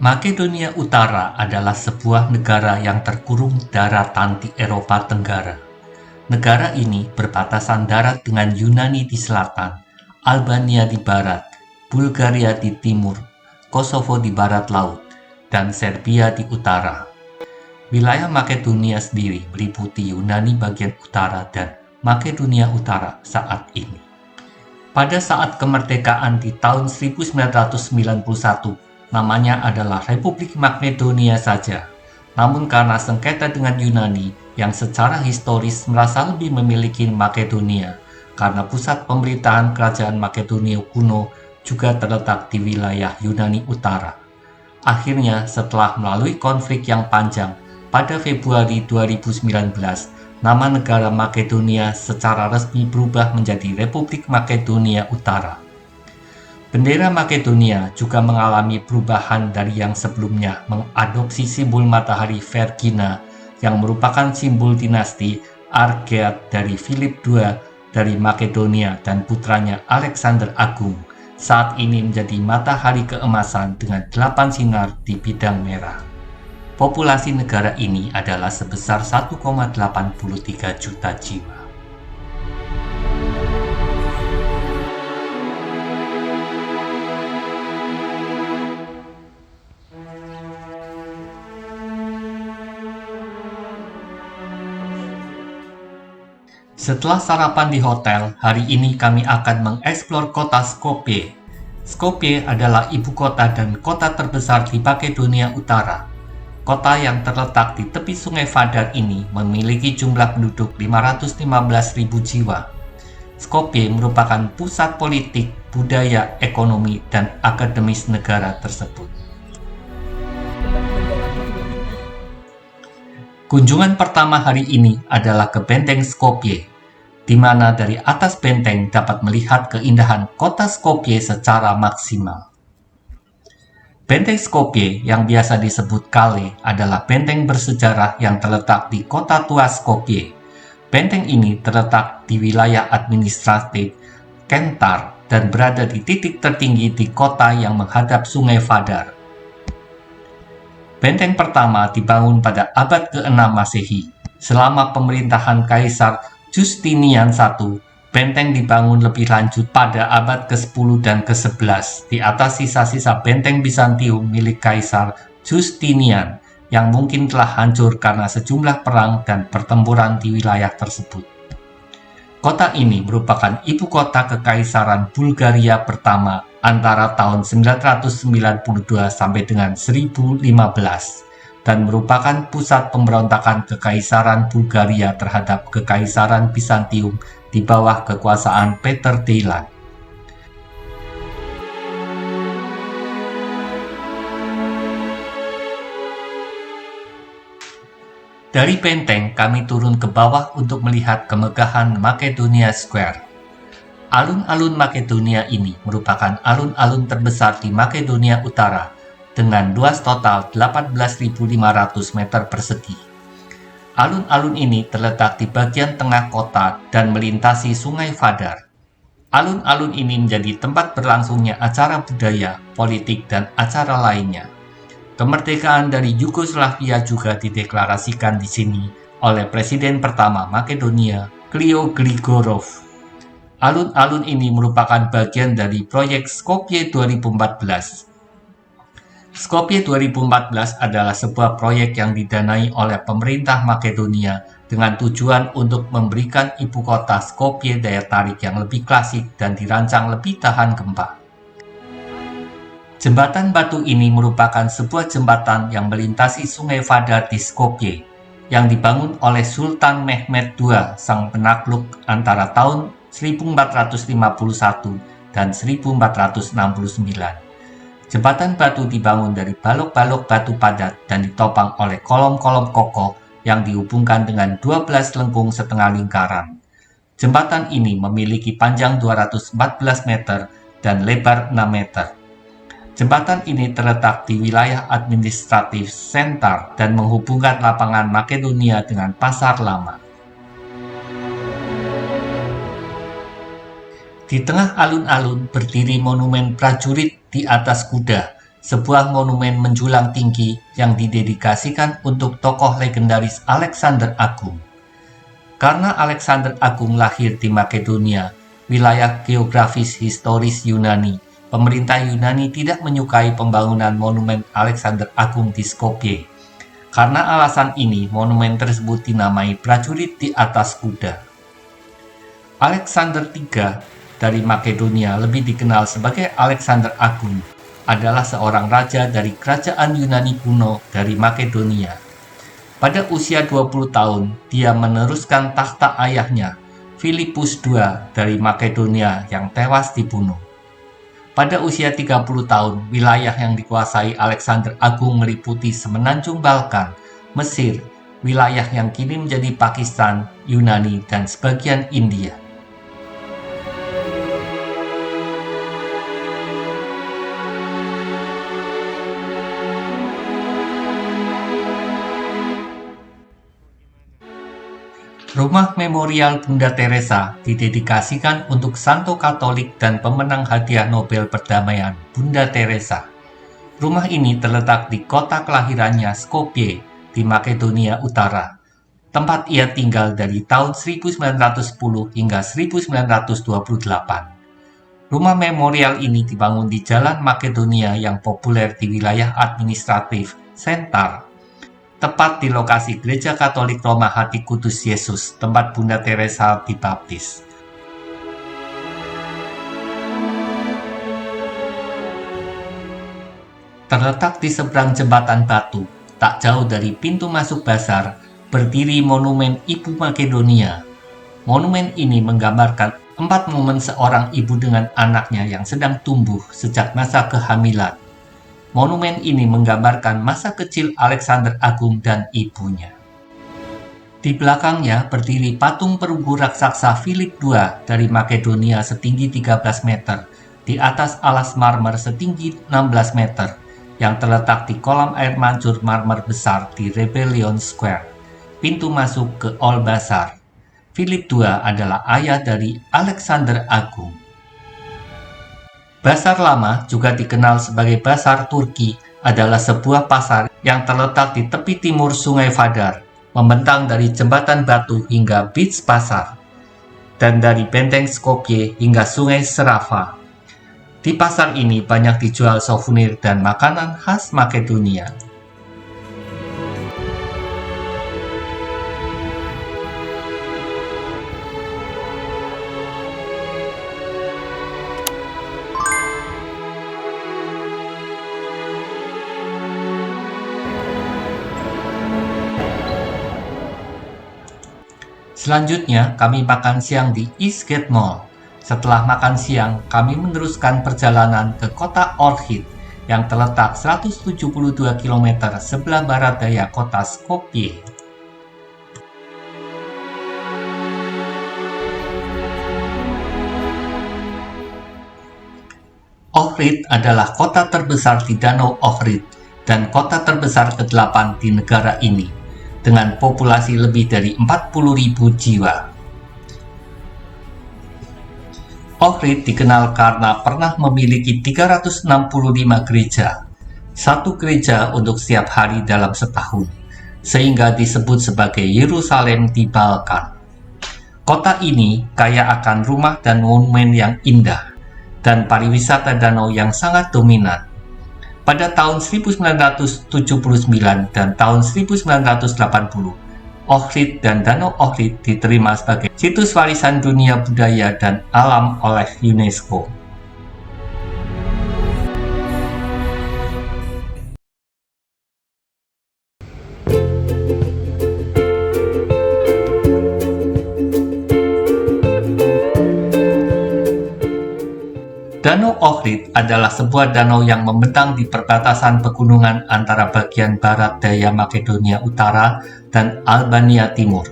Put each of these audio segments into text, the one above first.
Makedonia Utara adalah sebuah negara yang terkurung daratan di Eropa Tenggara. Negara ini berbatasan darat dengan Yunani di selatan, Albania di barat, Bulgaria di timur, Kosovo di barat laut, dan Serbia di utara. Wilayah Makedonia sendiri meliputi Yunani bagian utara dan Makedonia Utara saat ini. Pada saat kemerdekaan di tahun 1991, namanya adalah Republik Makedonia saja. Namun karena sengketa dengan Yunani yang secara historis merasa lebih memiliki Makedonia, karena pusat pemerintahan kerajaan Makedonia kuno juga terletak di wilayah Yunani Utara. Akhirnya setelah melalui konflik yang panjang, pada Februari 2019, nama negara Makedonia secara resmi berubah menjadi Republik Makedonia Utara. Bendera Makedonia juga mengalami perubahan dari yang sebelumnya mengadopsi simbol matahari Vergina yang merupakan simbol dinasti Argead dari Philip II dari Makedonia dan putranya Alexander Agung. Saat ini menjadi matahari keemasan dengan 8 sinar di bidang merah. Populasi negara ini adalah sebesar 1,83 juta jiwa. Setelah sarapan di hotel, hari ini kami akan mengeksplor kota Skopje. Skopje adalah ibu kota dan kota terbesar di Makedonia Utara. Kota yang terletak di tepi sungai Vardar ini memiliki jumlah penduduk 515.000 jiwa. Skopje merupakan pusat politik, budaya, ekonomi, dan akademis negara tersebut. Kunjungan pertama hari ini adalah ke Benteng Skopje, di mana dari atas benteng dapat melihat keindahan kota Skopje secara maksimal. Benteng Skopje yang biasa disebut Kale adalah benteng bersejarah yang terletak di kota tua Skopje. Benteng ini terletak di wilayah administratif Kentar dan berada di titik tertinggi di kota yang menghadap sungai Vardar. Benteng pertama dibangun pada abad ke-6 Masehi. Selama pemerintahan Kaisar Justinian I, benteng dibangun lebih lanjut pada abad ke-10 dan ke-11 di atas sisa-sisa benteng Bizantium milik Kaisar Justinian yang mungkin telah hancur karena sejumlah perang dan pertempuran di wilayah tersebut. Kota ini merupakan ibu kota Kekaisaran Bulgaria pertama antara tahun 992 sampai dengan 1015 dan merupakan pusat pemberontakan Kekaisaran Bulgaria terhadap Kekaisaran Bizantium di bawah kekuasaan Peter Deilan. Dari benteng, kami turun ke bawah untuk melihat kemegahan Makedonia Square. Alun-alun Makedonia ini merupakan alun-alun terbesar di Makedonia Utara dengan luas total 18.500 meter persegi. Alun-alun ini terletak di bagian tengah kota dan melintasi sungai Vardar. Alun-alun ini menjadi tempat berlangsungnya acara budaya, politik, dan acara lainnya. Kemerdekaan dari Yugoslavia juga dideklarasikan di sini oleh Presiden pertama Makedonia, Klio Gligorov. Alun-alun ini merupakan bagian dari proyek Skopje 2014. Skopje 2014 adalah sebuah proyek yang didanai oleh pemerintah Makedonia dengan tujuan untuk memberikan ibu kota Skopje daya tarik yang lebih klasik dan dirancang lebih tahan gempa. Jembatan batu ini merupakan sebuah jembatan yang melintasi sungai Vardar di Skopje yang dibangun oleh Sultan Mehmed II sang penakluk antara tahun 1451 dan 1469. Jembatan batu dibangun dari balok-balok batu padat dan ditopang oleh kolom-kolom kokoh yang dihubungkan dengan 12 lengkung setengah lingkaran. Jembatan ini memiliki panjang 214 meter dan lebar 6 meter. Jembatan ini terletak di wilayah administratif Sentar dan menghubungkan lapangan Makedonia dengan Pasar Lama. Di tengah alun-alun berdiri monumen prajurit di atas kuda, sebuah monumen menjulang tinggi yang didedikasikan untuk tokoh legendaris Alexander Agung. Karena Alexander Agung lahir di Makedonia, wilayah geografis historis Yunani, pemerintah Yunani tidak menyukai pembangunan monumen Alexander Agung di Skopje. Karena alasan ini, monumen tersebut dinamai prajurit di atas kuda. Alexander III dari Makedonia, lebih dikenal sebagai Alexander Agung, adalah seorang raja dari kerajaan Yunani kuno dari Makedonia. Pada usia 20 tahun, dia meneruskan takhta ayahnya, Philippus II dari Makedonia yang tewas dibunuh. Pada usia 30 tahun, wilayah yang dikuasai Alexander Agung meliputi semenanjung Balkan, Mesir, wilayah yang kini menjadi Pakistan, Yunani, dan sebagian India. Rumah Memorial Bunda Teresa didedikasikan untuk Santo Katolik dan pemenang hadiah Nobel Perdamaian Bunda Teresa. Rumah ini terletak di kota kelahirannya Skopje di Makedonia Utara, tempat ia tinggal dari tahun 1910 hingga 1928. Rumah memorial ini dibangun di Jalan Makedonia yang populer di wilayah administratif Sentar, tepat di lokasi Gereja Katolik Roma Hati Kudus Yesus, tempat Bunda Teresa dibaptis. Terletak di seberang jembatan batu, tak jauh dari pintu masuk Basar, berdiri monumen Ibu Makedonia. Monumen ini menggambarkan 4 momen seorang ibu dengan anaknya yang sedang tumbuh sejak masa kehamilan. Monumen ini menggambarkan masa kecil Alexander Agung dan ibunya. Di belakangnya berdiri patung perunggu raksasa Philip II dari Makedonia setinggi 13 meter, di atas alas marmer setinggi 16 meter, yang terletak di kolam air mancur marmer besar di Rebellion Square, pintu masuk ke Old Basar. Philip II adalah ayah dari Alexander Agung. Basar Lama, juga dikenal sebagai Basar Turki, adalah sebuah pasar yang terletak di tepi timur Sungai Vardar, membentang dari jembatan batu hingga beach pasar, dan dari benteng Skopje hingga Sungai Serava. Di pasar ini banyak dijual souvenir dan makanan khas Makedonia. Selanjutnya, kami makan siang di Eastgate Mall. Setelah makan siang, kami meneruskan perjalanan ke kota Ohrid yang terletak 172 km sebelah barat daya kota Skopje. Ohrid adalah kota terbesar di Danau Ohrid dan kota terbesar ke-8 di negara ini, dengan populasi lebih dari 40.000 jiwa. Ohrid dikenal karena pernah memiliki 365 gereja, satu gereja untuk setiap hari dalam setahun, sehingga disebut sebagai Yerusalem di Balkan. Kota ini kaya akan rumah dan monumen yang indah, dan pariwisata danau yang sangat dominan. Pada tahun 1979 dan tahun 1980, Ohrid dan Danau Ohrid diterima sebagai Situs Warisan Dunia Budaya dan Alam oleh UNESCO. Danau Ohrid adalah sebuah danau yang membentang di perbatasan pegunungan antara bagian barat daya Makedonia Utara dan Albania Timur.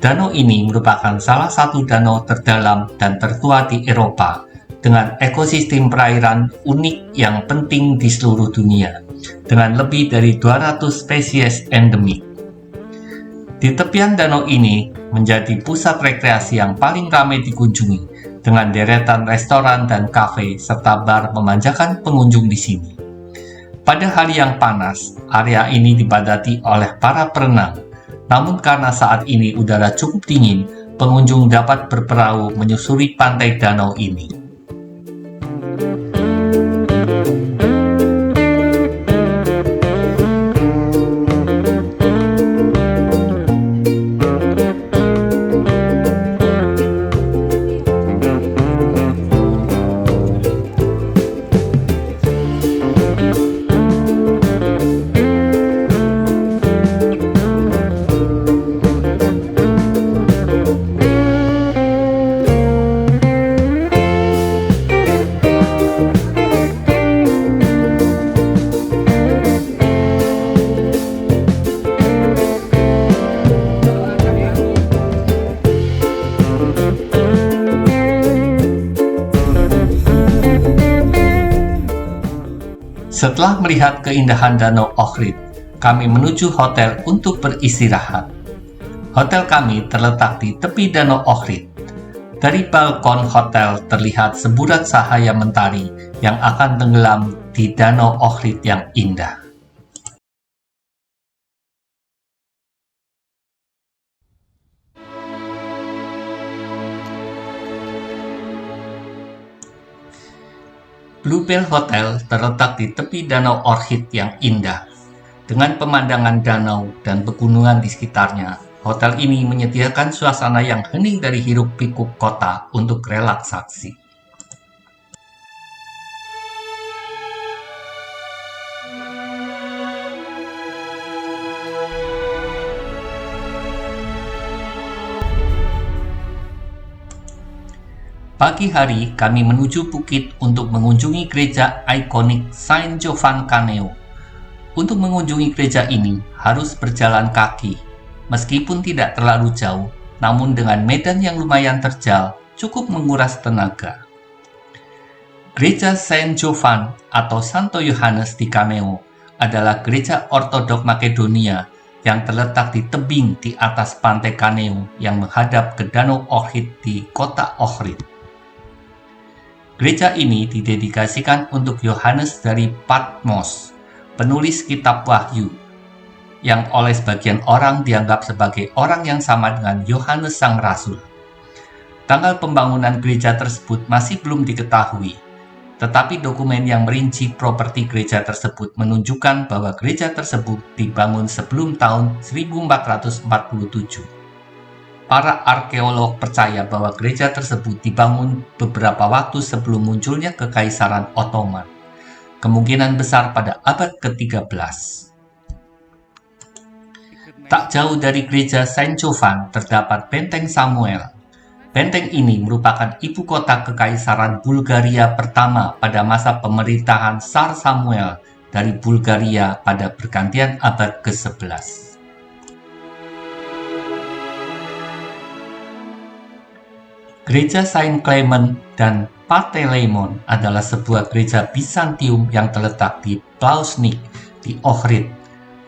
Danau ini merupakan salah satu danau terdalam dan tertua di Eropa, dengan ekosistem perairan unik yang penting di seluruh dunia, dengan lebih dari 200 spesies endemik. Di tepian danau ini menjadi pusat rekreasi yang paling ramai dikunjungi, dengan deretan restoran dan kafe serta bar memanjakan pengunjung di sini. Pada hari yang panas, area ini dipadati oleh para perenang. Namun karena saat ini udara cukup dingin, pengunjung dapat berperahu menyusuri pantai danau ini. Setelah melihat keindahan Danau Ohrid, kami menuju hotel untuk beristirahat. Hotel kami terletak di tepi Danau Ohrid. Dari balkon hotel terlihat semburat cahaya mentari yang akan tenggelam di Danau Ohrid yang indah. Bluebell Hotel terletak di tepi Danau Ohrid yang indah. Dengan pemandangan danau dan pegunungan di sekitarnya, hotel ini menyediakan suasana yang hening dari hiruk-pikuk kota untuk relaksasi. Pagi hari, kami menuju bukit untuk mengunjungi gereja ikonik Saint Giovan Caneo. Untuk mengunjungi gereja ini, harus berjalan kaki. Meskipun tidak terlalu jauh, namun dengan medan yang lumayan terjal, cukup menguras tenaga. Gereja Saint Giovan atau Santo Yohanes di Caneo adalah gereja ortodok Makedonia yang terletak di tebing di atas pantai Caneo yang menghadap ke Danau Ohrid di kota Ohrid. Gereja ini didedikasikan untuk Yohanes dari Patmos, penulis kitab Wahyu, yang oleh sebagian orang dianggap sebagai orang yang sama dengan Yohanes Sang Rasul. Tanggal pembangunan gereja tersebut masih belum diketahui, tetapi dokumen yang merinci properti gereja tersebut menunjukkan bahwa gereja tersebut dibangun sebelum tahun 1447. Para arkeolog percaya bahwa gereja tersebut dibangun beberapa waktu sebelum munculnya Kekaisaran Ottoman, kemungkinan besar pada abad ke-13. Tak jauh dari gereja Saint Giovan terdapat Benteng Samuel. Benteng ini merupakan ibu kota Kekaisaran Bulgaria pertama pada masa pemerintahan Tsar Samuel dari Bulgaria pada pergantian abad ke-11. Gereja Saint Clement dan Panteleimon adalah sebuah gereja Bizantium yang terletak di Plousnik di Ohrid.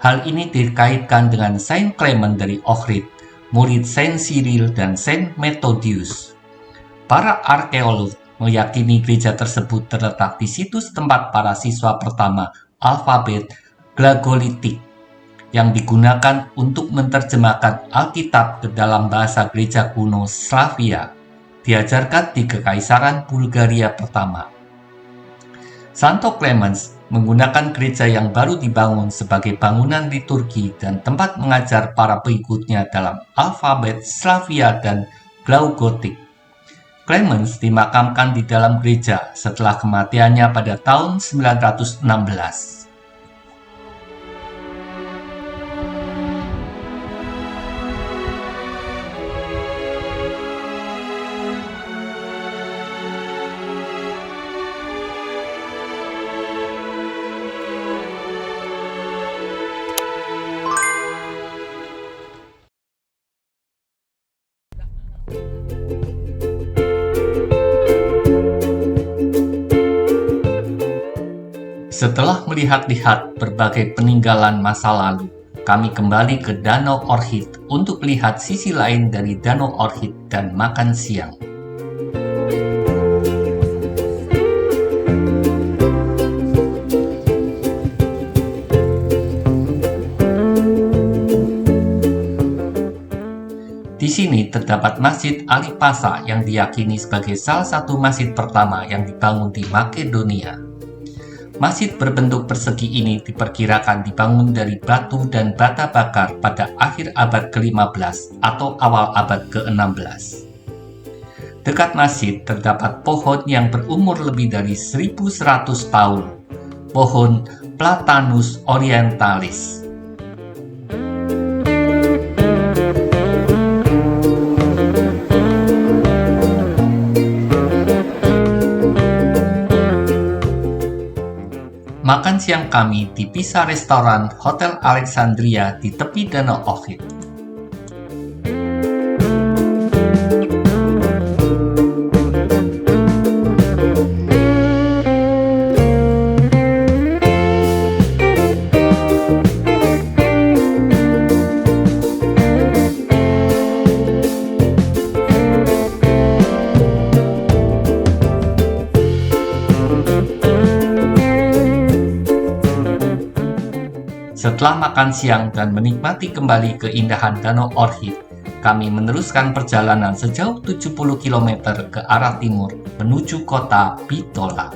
Hal ini dikaitkan dengan Saint Clement dari Ohrid, murid Saint Cyril dan Saint Methodius. Para arkeolog meyakini gereja tersebut terletak di situs tempat para siswa pertama alfabet Glagolitik yang digunakan untuk menerjemahkan Alkitab ke dalam bahasa gereja kuno Slavia, diajarkan di Kekaisaran Bulgaria pertama. Santo Clemens menggunakan gereja yang baru dibangun sebagai bangunan liturgi dan tempat mengajar para pengikutnya dalam alfabet Slavia dan Glagolitik. Clemens dimakamkan di dalam gereja setelah kematiannya pada tahun 916. Setelah melihat-lihat berbagai peninggalan masa lalu, kami kembali ke Danau Ohrid untuk melihat sisi lain dari Danau Ohrid dan makan siang. terdapat Masjid Alipasa yang diyakini sebagai salah satu masjid pertama yang dibangun di Makedonia. Masjid berbentuk persegi ini diperkirakan dibangun dari batu dan bata bakar pada akhir abad ke-15 atau awal abad ke-16. Dekat masjid terdapat pohon yang berumur lebih dari 1100 tahun, pohon Platanus orientalis. Makan siang kami di Pisa Restoran Hotel Alexandria di tepi Danau Ohrid. Setelah makan siang dan menikmati kembali keindahan Danau Ohrid, kami meneruskan perjalanan sejauh 70 km ke arah timur menuju kota Bitola.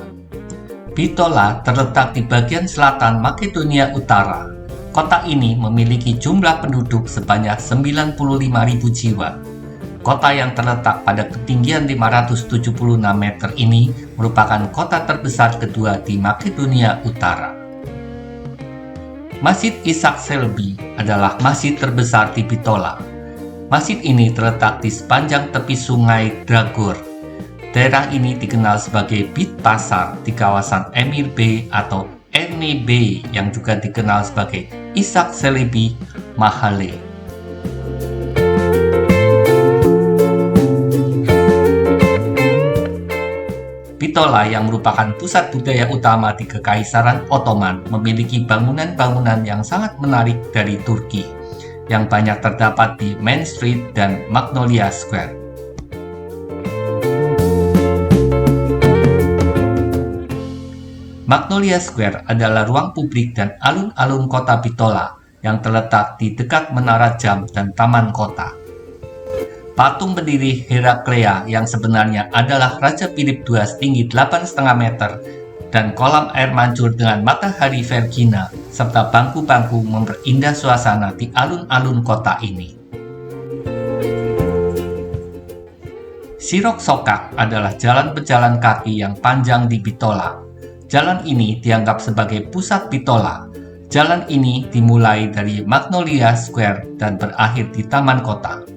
Bitola terletak di bagian selatan Makedonia Utara. Kota ini memiliki jumlah penduduk sebanyak 95.000 jiwa. Kota yang terletak pada ketinggian 576 meter ini merupakan kota terbesar kedua di Makedonia Utara. Masjid Ishak Çelebi adalah masjid terbesar di Bitola. Masjid ini terletak di sepanjang tepi sungai Dragor. Daerah ini dikenal sebagai Bit Pasar di kawasan Emir Bey atau Erne Bey yang juga dikenal sebagai Ishak Çelebi Mahalle. Bitola yang merupakan pusat budaya utama di Kekaisaran Ottoman memiliki bangunan-bangunan yang sangat menarik dari Turki yang banyak terdapat di Main Street dan Magnolia Square. Magnolia Square adalah ruang publik dan alun-alun kota Bitola yang terletak di dekat menara jam dan taman kota. Patung berdiri Heraklea yang sebenarnya adalah Raja Philip II setinggi 8,5 meter dan kolam air mancur dengan matahari Vergina serta bangku-bangku memperindah suasana di alun-alun kota ini. Sirok Sokak adalah jalan pejalan kaki yang panjang di Bitola. Jalan ini dianggap sebagai pusat Bitola. Jalan ini dimulai dari Magnolia Square dan berakhir di taman kota.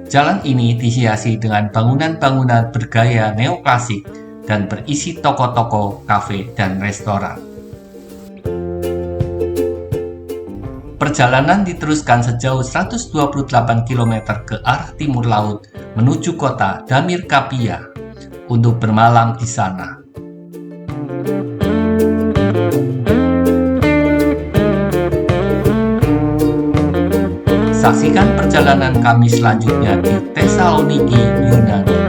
Jalan ini dihiasi dengan bangunan-bangunan bergaya neoklasik dan berisi toko-toko, kafe, dan restoran. Perjalanan diteruskan sejauh 128 km ke arah timur laut menuju kota Damir Kapia untuk bermalam di sana. Saksikan perjalanan kami selanjutnya di Thessaloniki, Yunani.